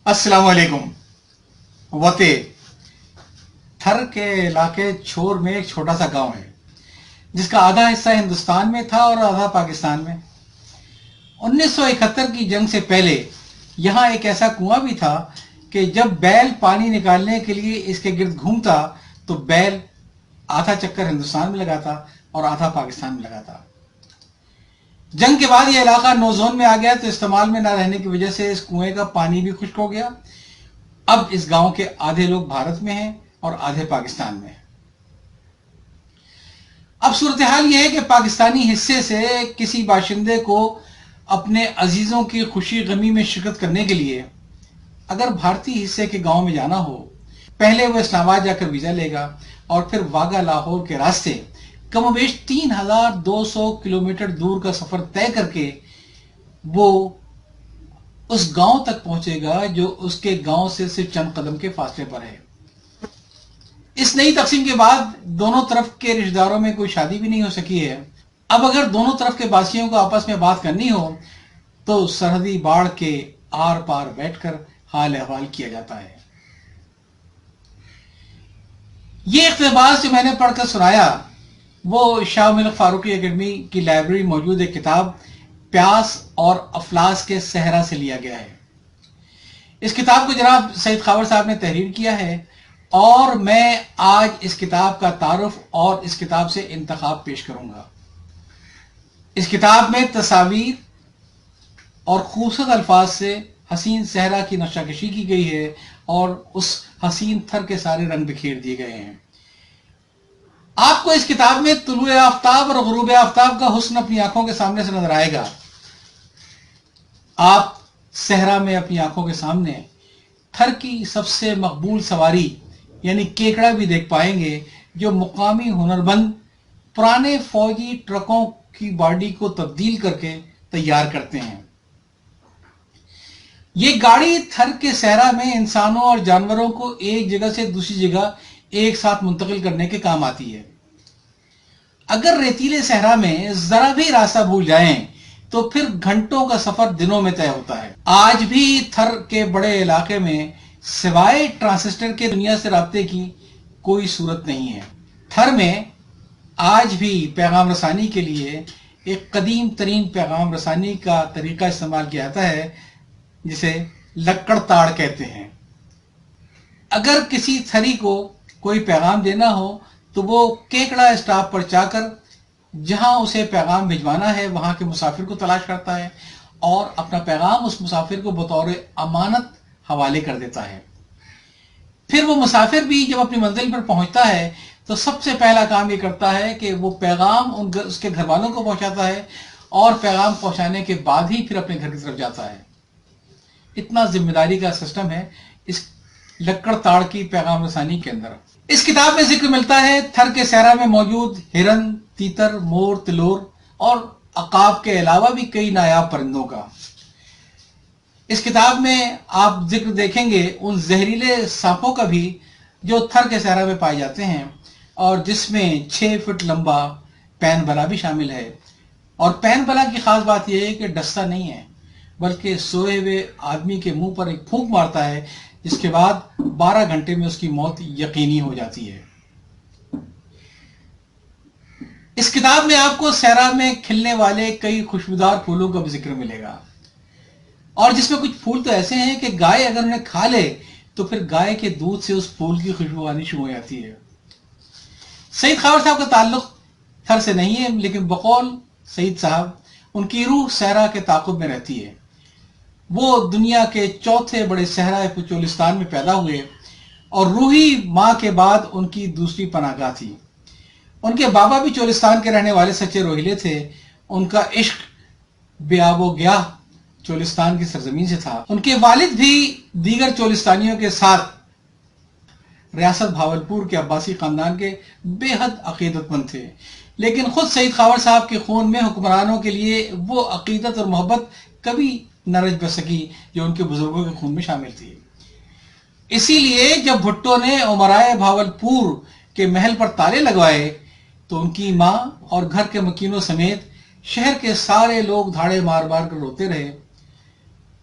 अस्सलाम वालेकुम। वते थर के इलाके छोर में एक छोटा सा गांव है जिसका आधा हिस्सा हिंदुस्तान में था और आधा पाकिस्तान में। 1971 की जंग से पहले यहाँ एक ऐसा कुआं भी था कि जब बैल पानी निकालने के लिए इसके गिर्द घूमता तो बैल आधा चक्कर हिंदुस्तान में लगाता और आधा पाकिस्तान में लगाता। जंग के बाद यह इलाका नो जोन में आ गया तो इस्तेमाल में न रहने की वजह से इस कुएं का पानी भी खुश्क हो गया। अब इस गांव के आधे लोग भारत में हैं और आधे पाकिस्तान में। अब सूरत हाल यह है कि पाकिस्तानी हिस्से से किसी बाशिंदे को अपने अजीजों की खुशी गमी में शिरकत करने के लिए अगर भारतीय हिस्से के गांव में जाना हो, पहले वो इस्लामाबाद जाकर वीजा लेगा और फिर वागा लाहौर के रास्ते कमोबेश 3200 किलोमीटर दूर का सफर तय करके वो उस गांव तक पहुंचेगा जो उसके गांव से सिर्फ चंद कदम के फासले पर है। इस नई तकसीम के बाद दोनों तरफ के रिश्तेदारों में कोई शादी भी नहीं हो सकी है। अब अगर दोनों तरफ के बासियों को आपस में बात करनी हो तो सरहदी बाढ़ के आर पार बैठकर हाल अहवाल किया जाता है। ये इक़्तिबास जो मैंने पढ़कर सुनाया वो शाह मलिक फारूकी एकेडमी की लाइब्रेरी मौजूद एक किताब प्यास और अफलास के सहरा से लिया गया है। इस किताब को जनाब सईद खावर साहब ने तहरीर किया है और मैं आज इस किताब का तारुफ और इस किताब से इंतखाब पेश करूंगा। इस किताब में तस्वीर और खूबसूरत अल्फाज से हसीन सहरा की नक्शाकशी की गई है और उस हसीन थर के सारे रंग बिखेर दिए गए हैं। आपको इस किताब में तुलुए आफ्ताब और गुरूब आफ्ताब का हुस्न अपनी आंखों के सामने से नजर आएगा। आप सहरा में अपनी आंखों के सामने थर की सबसे मकबूल सवारी यानी केकड़ा भी देख पाएंगे जो मुकामी हुनरमंद पुराने फौजी ट्रकों की बॉडी को तब्दील करके तैयार करते हैं। ये गाड़ी थर के सहरा में इंसानों और जानवरों को एक जगह से दूसरी जगह एक साथ मुंतकिल करने के काम आती है। अगर रेतीले सहरा में जरा भी रास्ता भूल जाएं तो फिर घंटों का सफर दिनों में तय होता है। आज भी थर के बड़े इलाके में सिवाय ट्रांसिस्टर के दुनिया से राब्ते की कोई सूरत नहीं है। थर में आज भी पैगाम रसानी के लिए एक कदीम तरीन पैगाम रसानी का तरीका इस्तेमाल किया जाता है जिसे लक्कड़ ताड़ कहते हैं। अगर किसी थरी को कोई पैगाम देना हो तो वो केकड़ा स्टॉप पर जाकर जहां उसे पैगाम भिजवाना है वहां के मुसाफिर को तलाश करता है और अपना पैगाम उस मुसाफिर को बतौर अमानत हवाले कर देता है। फिर वो मुसाफिर भी जब अपनी मंजिल पर पहुंचता है तो सबसे पहला काम ये करता है कि वो पैगाम उसके घर वालों को पहुंचाता है और पैगाम पहुंचाने के बाद ही फिर अपने घर की तरफ जाता है। इतना जिम्मेदारी का सिस्टम है इस लक्कड़ ताड़ की पैगाम रसानी के अंदर। इस किताब में जिक्र मिलता है थर के सहरा में मौजूद हिरन, तीतर, मोर, तिलोर और अकाब के अलावा भी कई नायाब परिंदों का। इस किताब में आप जिक्र देखेंगे उन जहरीले सांपों का भी जो थर के सहरा में पाए जाते हैं और जिसमें 6 फुट लंबा पैन बला भी शामिल है। और पैन बला की खास बात यह है कि डसता नहीं है बल्कि सोए हुए आदमी के मुंह पर एक फूंक मारता है जिसके बाद 12 घंटे में उसकी मौत यकीनी हो जाती है। इस किताब में आपको सहरा में खिलने वाले कई खुशबूदार फूलों का भी जिक्र मिलेगा और जिसमें कुछ फूल तो ऐसे हैं कि गाय अगर उन्हें खा ले तो फिर गाय के दूध से उस फूल की खुशबू आनी शुरू हो जाती है। सईद खावर साहब का ताल्लुक थर से नहीं है लेकिन बकौल सईद साहब उनकी रूह सहरा के ताकुब में रहती है। वो दुनिया के चौथे बड़े सहरा चोलिस्तान में पैदा हुए और रूही माँ के बाद उनकी दूसरी पनाहगाह थी। उनके बाबा भी चोलिस्तान के रहने वाले सच्चे रोहिले थे। उनका इश्क बेआबो गया चोलिस्तान की सरजमीन से था। उनके वालिद भी दीगर चोलिस्तानियों के साथ रियासत भावलपुर के अब्बासी खानदान के बेहद अकीदतमंद थे, लेकिन खुद सईद खावर साहब के खून में हुक्मरानों के लिए वो अकीदत और मोहब्बत कभी न रच बच सकी जो उनके बुजुर्गों के खून में शामिल थी। इसीलिए जब भुट्टो ने उमराए भावलपुर के महल पर ताले लगवाए तो उनकी माँ और घर के मकीनों समेत शहर के सारे लोग धाड़े मार मार कर रोते रहे।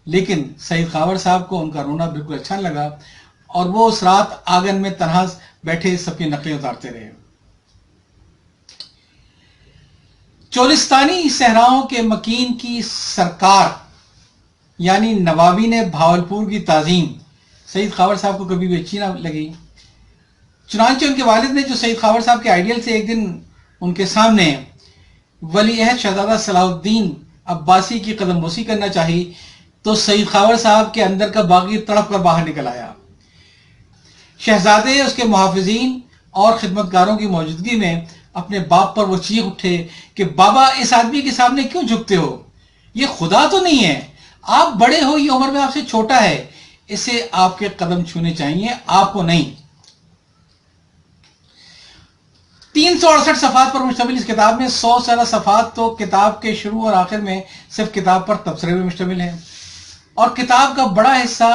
لیکن سعید خاور صاحب کو ان کا رونا بالکل اچھا نہ لگا اور وہ اس رات آنگن میں تنہا بیٹھے سب کی نقلیں اتارتے رہے۔ چولستانی صحراؤں کے مکین کی سرکار یعنی نوابی نے بھاولپور کی تعظیم سعید خاور صاحب کو کبھی بھی اچھی نہ لگی۔ چنانچہ ان کے والد نے جو سعید خاور صاحب کے آئیڈیل سے ایک دن ان کے سامنے ولی عہد شہزادہ صلاح الدین عباسی کی قدم بوسی کرنا چاہی تو سعید خاور صاحب کے اندر کا باغی تڑپ کر باہر نکل آیا۔ شہزادے اس کے محافظین اور خدمتگاروں کی موجودگی میں اپنے باپ پر وہ چیخ اٹھے کہ بابا اس آدمی کے سامنے کیوں جھکتے ہو؟ یہ خدا تو نہیں ہے، آپ بڑے ہو، یہ عمر میں آپ سے چھوٹا ہے، اسے آپ کے قدم چھونے چاہیے، آپ کو نہیں۔ 368 صفحات پر مشتمل اس کتاب میں 100 سے زیادہ صفحات تو کتاب کے شروع اور آخر میں صرف کتاب پر تبصرے میں مشتمل ہیں، اور کتاب کا بڑا حصہ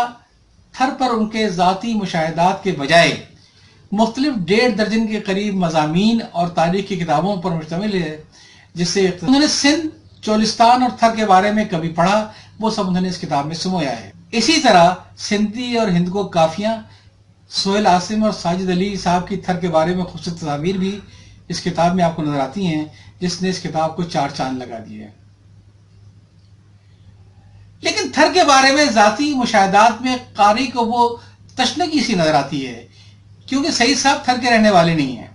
تھر پر ان کے ذاتی مشاہدات کے بجائے مختلف 1.5 درجن کے قریب مضامین اور تاریخ کی کتابوں پر مشتمل ہے، جس سے انہوں نے سندھ، چولستان اور تھر کے بارے میں کبھی پڑھا وہ سب انہوں نے اس کتاب میں سمویا ہے۔ اسی طرح سندھی اور ہند کو کافیاں، سہیل عاصم اور ساجد علی صاحب کی تھر کے بارے میں خوبصورت تصاویر بھی اس کتاب میں آپ کو نظر آتی ہیں، جس نے اس کتاب کو 4 چاند لگا دیے ہیں۔ لیکن تھر کے بارے میں ذاتی مشاہدات میں قاری کو وہ تشنگی سی نظر آتی ہے، کیونکہ سعید صاحب تھر کے رہنے والے نہیں ہیں۔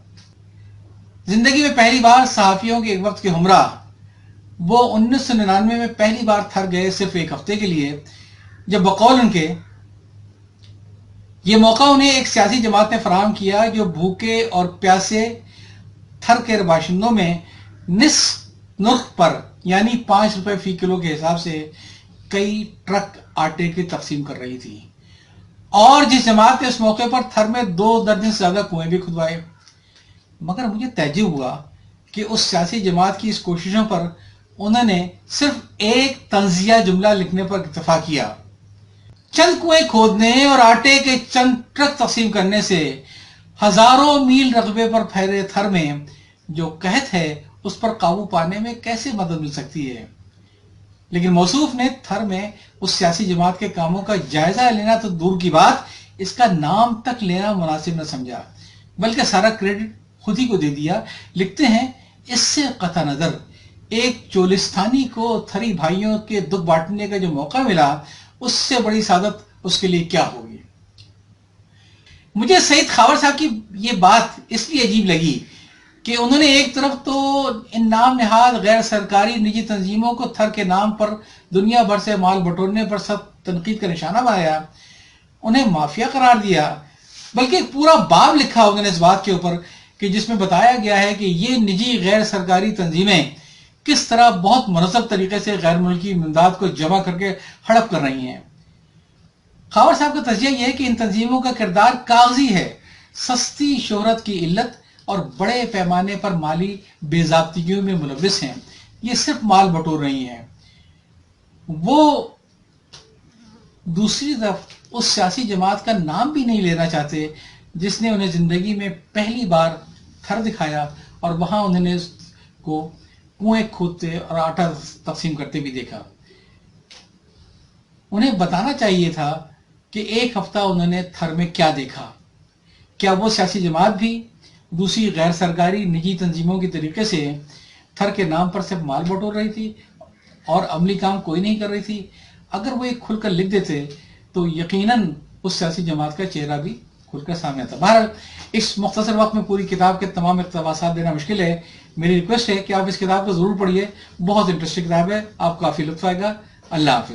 زندگی میں پہلی بار صحافیوں کے ایک وقت کے ہمراہ وہ 1999 میں پہلی بار تھر گئے، صرف 1 ہفتے کے لیے، جب بقول ان کے یہ موقع انہیں ایک سیاسی جماعت نے فراہم کیا جو بھوکے اور پیاسے تھر کے باشندوں میں نصف نرخ پر یعنی 5 روپے فی کلو کے حساب سے کئی ٹرک آٹے کی تقسیم کر رہی تھی، اور جس جماعت نے اس موقع پر تھر میں 2 درجن سے زیادہ کنویں بھی کھدوائے۔ مگر مجھے تعجب ہوا کہ اس سیاسی جماعت کی اس کوششوں پر انہوں نے صرف ایک طنزیہ جملہ لکھنے پر اکتفا کیا: چند کنویں کھودنے اور آٹے کے چند ٹرک تقسیم کرنے سے ہزاروں میل رقبے پر پھیلے تھر میں جو قحط ہے اس پر قابو پانے میں کیسے مدد مل سکتی ہے۔ لیکن موصوف نے تھر میں اس سیاسی جماعت کے کاموں کا جائزہ لینا تو دور کی بات، اس کا نام تک لینا مناسب نہ سمجھا، بلکہ سارا کریڈٹ خود ہی کو دے دیا۔ لکھتے ہیں، اس سے قطع نظر ایک چولستانی کو تھری بھائیوں کے دکھ بانٹنے کا جو موقع ملا، اس سے بڑی سعادت اس کے لیے کیا ہوگی۔ مجھے سعید خاور صاحب کی یہ بات اس لیے عجیب لگی کہ انہوں نے ایک طرف تو ان نام نہاد غیر سرکاری نجی تنظیموں کو تھر کے نام پر دنیا بھر سے مال بٹورنے پر سب تنقید کا نشانہ بنایا، انہیں مافیا قرار دیا، بلکہ ایک پورا باب لکھا انہوں نے اس بات کے اوپر کہ جس میں بتایا گیا ہے کہ یہ نجی غیر سرکاری تنظیمیں کس طرح بہت منظم طریقے سے غیر ملکی امداد کو جمع کر کے ہڑپ کر رہی ہیں۔ خاور صاحب کا تجزیہ یہ ہے کہ ان تنظیموں کا کردار کاغذی ہے، سستی شہرت کی علت اور بڑے پیمانے پر مالی بے ضابطگیوں میں ملوث ہیں، یہ صرف مال بٹور رہی ہیں۔ وہ دوسری طرف اس سیاسی جماعت کا نام بھی نہیں لینا چاہتے جس نے انہیں زندگی میں پہلی بار تھر دکھایا اور وہاں انہوں نے اس کو کنویں کھودتے اور آٹا تقسیم کرتے بھی دیکھا۔ انہیں بتانا چاہیے تھا کہ 1 ہفتہ انہوں نے تھر میں کیا دیکھا۔ کیا وہ سیاسی جماعت بھی دوسری غیر سرکاری نجی تنظیموں کے طریقے سے تھر کے نام پر صرف مال بٹور رہی تھی اور عملی کام کوئی نہیں کر رہی تھی؟ اگر وہ ایک کھل کر لکھ دیتے تو یقیناً اس سیاسی جماعت کا چہرہ بھی کھل کر سامنے آتا۔ بہرحال اس مختصر وقت میں پوری کتاب کے تمام اقتباسات دینا مشکل ہے، میری ریکویسٹ ہے کہ آپ اس کتاب کو ضرور پڑھیے، بہت انٹرسٹنگ کتاب ہے، آپ کو کافی لطف آئے گا۔ اللہ حافظ۔